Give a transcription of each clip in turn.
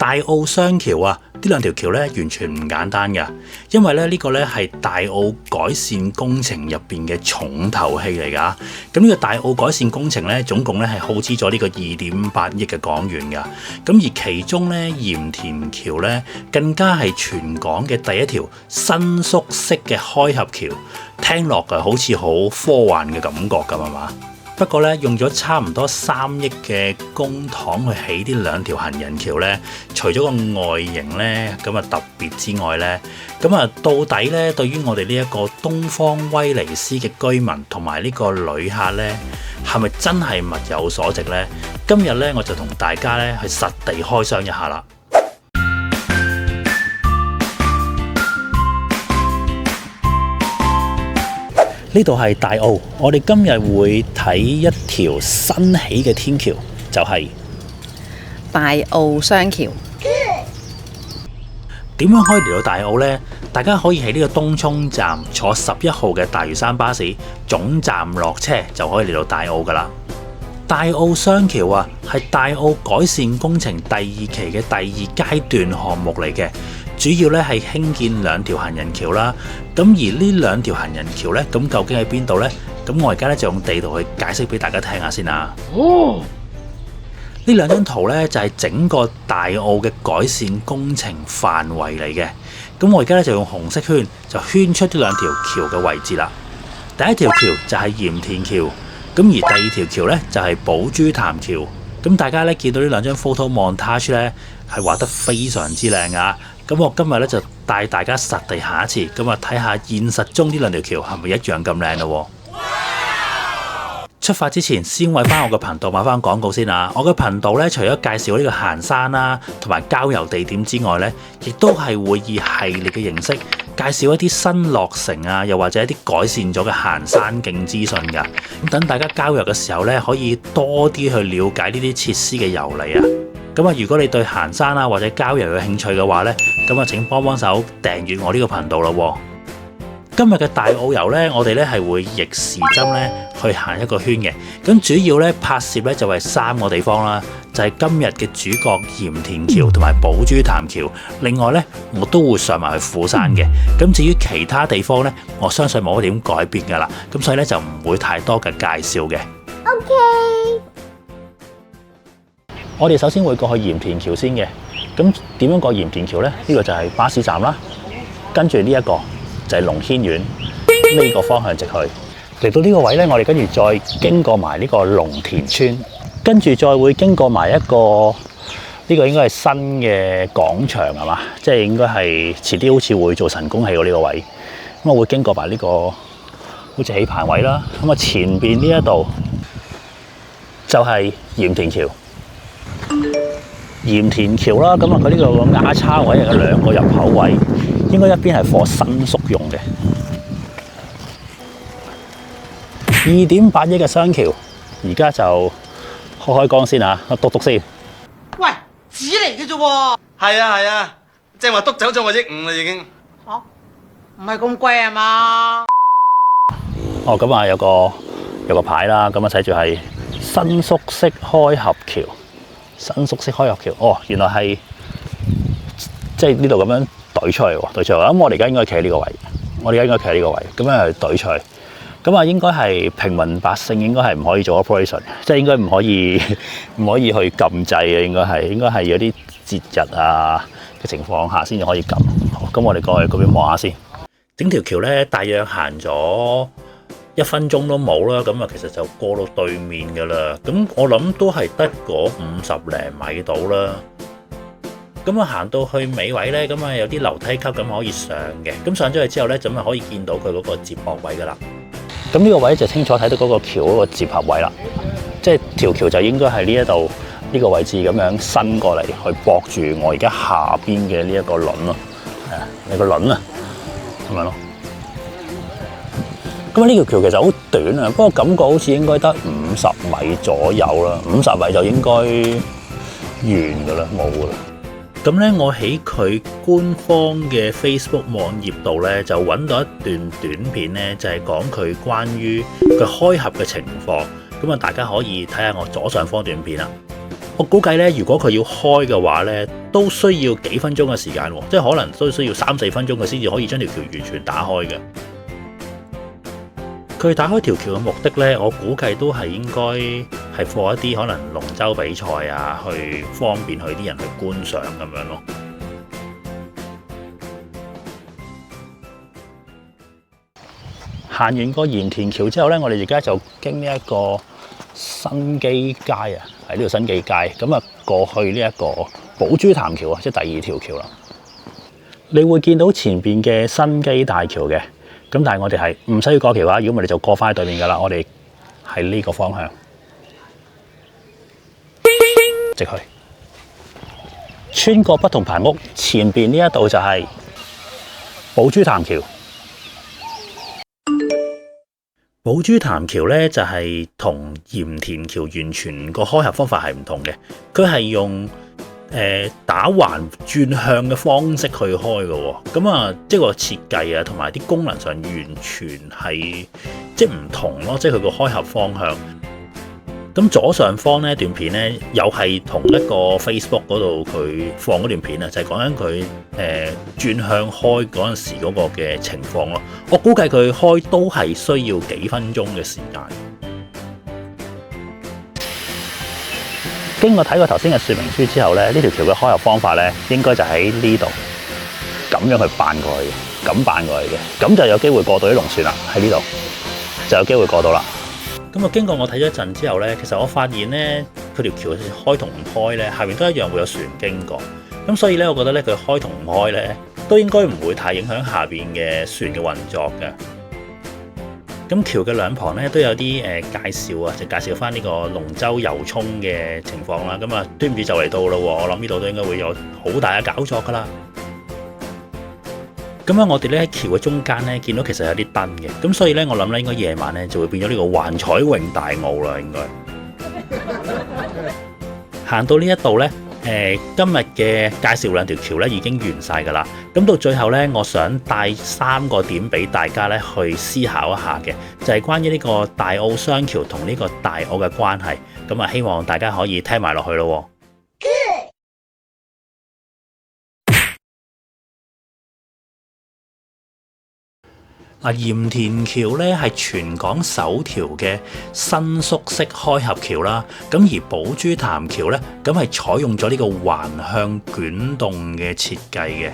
大澳雙橋啊，呢兩條橋咧完全唔簡單㗎，因為咧呢個咧係大澳改善工程入邊嘅重頭戲嚟㗎。咁呢個大澳改善工程咧，總共咧係耗資咗呢個2.8億嘅港元㗎。咁而其中咧鹽田橋咧，更加係全港嘅第一條伸縮式嘅開合橋，聽落啊好似好科幻嘅感覺咁係嘛？不過咧，用咗差唔多3億嘅公帑去起呢兩條行人橋咧，除咗個外形咧咁啊特別之外咧，咁啊到底咧對於我哋呢一個東方威尼斯嘅居民同埋呢個旅客咧，係咪真係物有所值咧？今日咧我就同大家咧去實地開箱一下啦。呢度係大澳，我哋今日會睇一條新起嘅天橋，就係大澳雙橋。點樣可以嚟到大澳呢？大家可以喺呢個東涌站坐11號嘅大嶼山巴士總站落車，就可以嚟到大澳噶啦。大澳雙橋啊，係大澳改善工程第2期嘅第2階段項目嚟嘅。主要咧係興建2條行人橋啦，咁而呢2條行人橋咧，咁究竟喺邊度呢？咁我而家咧就用地圖去解釋俾大家聽下先啊。呢2張圖咧就係整個大澳嘅改善工程範圍嚟嘅。咁我而家咧就用紅色圈就圈出呢2條橋嘅位置啦。第一條橋就係鹽田橋，咁而第2條橋咧就係寶珠潭橋。咁大家咧見到呢2張 photo montage 咧係畫得非常之靚啊！咁我今日咧就帶大家實地行一次，咁啊睇下現實中呢2條橋係咪一樣咁靚咯？出發之前先為翻我嘅頻道買翻廣告先啊！我嘅頻道咧除咗介紹呢個行山啦，同埋郊遊地點之外咧，亦都係會以系列嘅形式介紹一啲新落成啊，又或者一啲改善咗嘅行山徑資訊㗎。咁等大家郊遊嘅時候咧，可以多啲去了解呢啲設施嘅由嚟啊！咁啊，如果你對行山啊或者郊遊有興趣嘅話咧，咁啊請幫手訂閱我呢個頻道咯。今日嘅大澳遊咧，我哋咧係會逆時針咧去行一個圈嘅。咁主要咧拍攝咧就係3個地方啦，就係今日嘅主角鹽田橋同埋寶珠潭橋。另外咧，我都會上埋去富山嘅。咁至於其他地方咧，我相信冇乜點改變噶啦。咁所以咧就唔會太多嘅介紹嘅。OK。我哋首先會過去鹽田橋先嘅。咁點樣過鹽田橋呢？呢個就係巴士站啦。跟住呢一個就係龍軒苑，呢個方向直去。嚟到呢個位呢，我哋跟住再經過埋呢個龍田村，跟住再會經過埋一個呢個應該係新嘅廣場係嘛？即係應該係遲啲好似會做神功戲喎呢個位。咁我會經過埋呢個好似起棚位啦。咁啊前邊呢一度就係鹽田橋。鹽田橋啦，咁啊佢呢個丫叉位有2個入口位，應該一邊係貨伸縮用嘅。2.8億嘅雙橋，而家就開光先啊！我篤先。喂，紙嚟嘅啫喎。係啊，正話篤走咗我億5啦已經。嚇，唔係咁貴啊嘛？哦，咁啊有個牌啦，咁啊寫住係伸縮式開合橋。伸縮式開合橋，哦，原來係即係呢度咁樣對出嚟喎，對出嚟。咁我哋而家應該企喺呢個位，咁樣去對出嚟。咁啊，應該係平民百姓應該係唔可以做 operation， 即係應該唔可以去撳掣嘅，應該係有啲節日啊嘅情況下先至可以撳。好，咁我哋過去嗰邊望下先。整條橋咧，大約行咗1分鐘都冇啦，咁啊其實就過到對面噶啦。咁我諗都係得嗰50零米到啦。咁啊行到去尾位咧，咁啊有啲樓梯級咁可以上嘅。咁上咗去之後咧，咁啊可以見到佢嗰個接駁位噶啦。咁呢個位就清楚睇到嗰個橋嗰個接合位啦。即係條橋就應該係呢一度呢個位置咁樣伸過嚟，去駁住我而家下邊嘅呢一個輪咯。係啊，你個輪啊，咁樣咯。咁呢條橋其實好短啊，不過感覺好似應該得50米左右啦，50米就應該完噶啦，冇噶啦。咁咧，我喺佢官方嘅 Facebook 網頁度咧，就揾到一段短片咧，就係講佢關於佢開合嘅情況。咁啊，大家可以睇下我左上方短片啦。我估計咧，如果佢要開嘅話咧，都需要幾分鐘嘅時間喎，即係可能都需要3-4分鐘佢先至可以將條橋完全打開嘅。佢打開條橋嘅目的咧，我估計都係應該係放一啲可能龍舟比賽啊，去方便佢啲人去觀賞咁樣咯。行完個鹽田橋之後咧，我哋而家就經呢一個新基街啊，喺呢度新基街咁啊，過去呢一個寶珠潭橋啊，即係第二條橋啦。你會見到前邊嘅新基大橋嘅，咁但係我哋係唔需要過橋啊，如果我哋就過翻去對面噶啦。我哋喺呢個方向直去，穿過不同排屋，前邊呢一度就係寶珠潭橋。寶珠潭橋咧就係同鹽田橋完全個開合方法係唔同嘅，佢係用打橫轉向嘅方式去開嘅喎，咁啊即係個設計啊同埋啲功能上完全係即係唔同咯，即係佢個開合方向。咁左上方呢段片咧，又係同一個 Facebook 嗰度佢放嗰段片啊，就係講緊佢轉向開嗰陣時嗰個嘅情況咯。我估計佢開都係需要幾分鐘嘅時間。經過睇過頭先嘅說明書之後咧，呢條橋嘅開合方法咧，應該就喺呢度咁樣去扮過去嘅，咁扮過去嘅，咁就有機會過到啲龍船啦。喺呢度就有機會過到啦。咁啊，經過我睇咗一陣之後咧，其實我發現咧，佢條橋開同唔開咧，下面都一樣會有船經過。咁所以咧，我覺得咧，佢開同唔開咧，都應該唔會太影響下邊嘅船嘅運作嘅。咁橋嘅兩旁咧都有啲介紹啊，就介紹翻呢個龍舟遊涌嘅情況啦。咁啊，端午節就嚟到咯，我諗呢度都應該會有好大嘅搞作噶啦。咁啊，我哋咧喺橋嘅中間咧見到其實有啲燈嘅，咁所以咧我諗咧應該夜晚咧就會變咗呢個幻彩詠大澳啦，應該。行到呢一度咧，今日嘅介紹兩條橋咧已經完晒噶啦。咁到最後咧，我想帶3個點俾大家咧去思考一下嘅，就係關於呢個大澳雙橋同呢個大澳嘅關係。咁啊，希望大家可以聽埋落去咯。鹽田橋咧係全港首條嘅伸縮式開合橋啦，咁而寶珠潭橋咧，咁係採用咗呢個橫向捲動嘅設計嘅。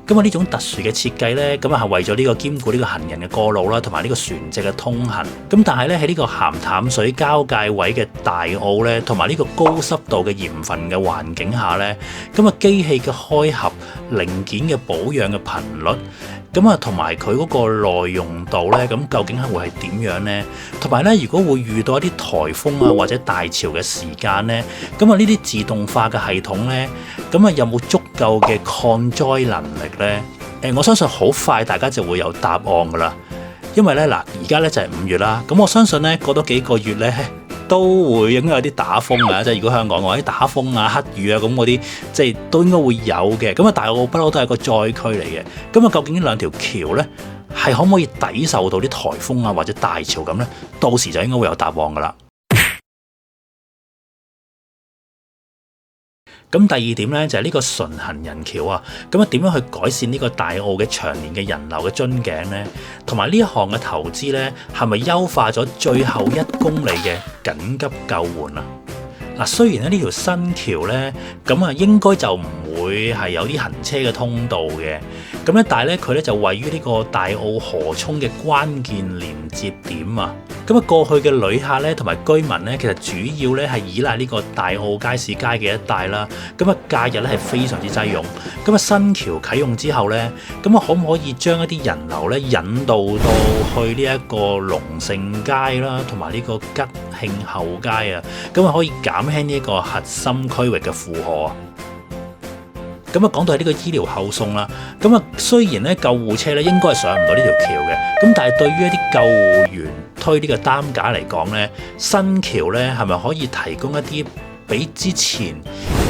咁啊呢種特殊嘅設計咧，咁啊係為咗呢個兼顧呢個行人嘅過路啦，同埋呢個船隻嘅通行。咁但係咧喺呢個鹹淡水交界位嘅大澳咧，同埋呢個高濕度嘅鹽分嘅環境下咧，咁啊機器嘅開合、零件嘅保養嘅頻率。咁啊，同埋佢嗰個耐用度咧，咁究竟係會係點樣呢？同埋咧，如果會遇到一啲颱風啊或者大潮嘅時間咧，咁啊呢啲自動化嘅系統咧，咁啊有冇足夠嘅抗災能力咧？我相信好快大家就會有答案噶啦，因為咧嗱，而家咧就係5月啦，咁我相信咧過多幾個月咧，都會應該有啲打風啊，即係如果香港嘅話，啲打風啊、黑雨啊咁嗰啲，即係都應該會有嘅。咁啊，大澳不嬲都係個災區嚟嘅。咁啊，究竟呢兩條橋咧，係可唔可以抵受到啲颱風啊或者大潮咁咧？到時就應該會有答案噶啦。咁第二點咧就係呢個純行人橋啊，咁啊點樣去改善呢個大澳嘅長年嘅人流嘅樽頸呢？同埋呢一項嘅投資咧，係咪優化咗最後1公里嘅緊急救援啊？嗱，雖然咧呢條新橋咧，咁啊應該就唔會係有啲行車嘅通道嘅，咁咧但係咧佢咧就位於呢個大澳河涌嘅關鍵連接點啊。咁啊，過去嘅旅客咧同埋居民咧，其實主要咧係依賴呢個大澳街市街嘅一帶啦。咁啊，假日咧係非常之擠擁。咁啊，新橋啟用之後咧，咁啊，可唔可以將一啲人流咧引導到去呢一個龍盛街啦，同埋呢個吉慶後街啊？咁啊，可以減輕呢一個核心區域嘅負荷啊！咁啊，講到係呢個醫療後送啦，咁啊，雖然咧救護車咧應該係上唔到呢條橋嘅，咁但係對於一啲救護員推呢個擔架嚟講咧，新橋咧係咪可以提供一啲比之前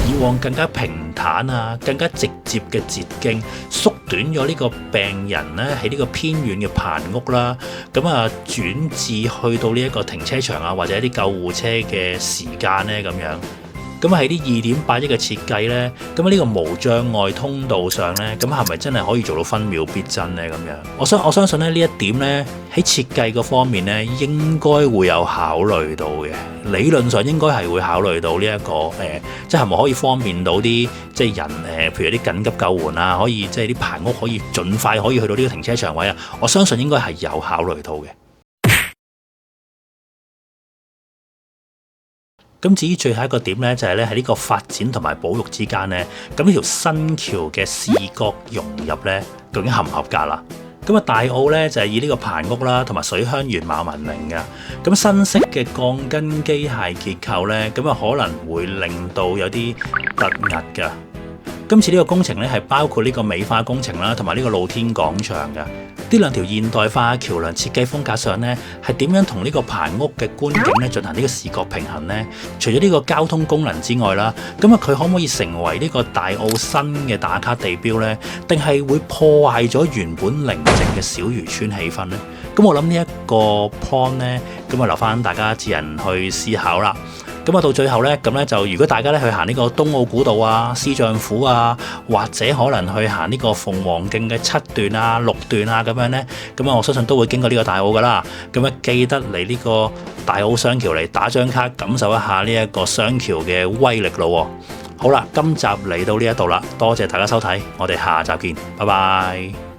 以往更加平坦啊、更加直接嘅捷徑，縮短咗呢個病人咧喺呢個偏遠嘅棚屋啦，咁啊轉至去到呢一個停車場啊或者一啲救護車嘅時間咧咁樣。咁喺啲2.8億嘅設計呢，咁喺呢個無障礙通道上呢，咁係咪真係可以做到分秒必爭呢？咁樣我相信咧呢一點呢，喺設計嗰方面呢，應該會有考慮到嘅。理論上應該係會考慮到呢一個即係咪可以方便到啲即係人譬如啲緊急救援啊，可以即係啲排屋可以盡快可以去到呢個停車場位啊。我相信應該係有考慮到嘅。咁至於最後一個點呢，就係咧喺呢個發展同埋保育之間呢，咁呢條新橋嘅視覺融入呢，究竟合唔合格啦？咁啊，大澳呢，就係以呢個排屋啦，同埋水鄉原貌聞名嘅。咁新式嘅鋼筋機械結構呢，咁啊可能會令到有啲突兀㗎。今次呢個工程呢，係包括呢個美化工程啦，同埋呢個露天廣場嘅。呢兩條現代化橋梁設計風格上呢，係點樣同呢個排屋嘅觀景呢進行呢個視覺平衡呢？除咗呢個交通功能之外啦，咁啊佢可唔可以成為呢個大澳新嘅打卡地標呢？定係會破壞咗原本寧靜嘅小漁村氣氛呢？咁我諗呢一個 point 呢，咁啊留翻大家自行去思考啦。咁啊到最後呢，咁呢就如果大家咧去行呢個東澳古道啊、獅象府啊，或者可能去行呢個鳳凰徑嘅7段啊、6段啊咁樣呢，咁啊我相信都會經過呢個大澳噶啦。咁啊記得嚟呢個大澳雙橋嚟打張卡，感受一下呢一個雙橋嘅威力咯。好啦，今集嚟到呢一度啦，多謝大家收睇，我哋下集見，拜拜。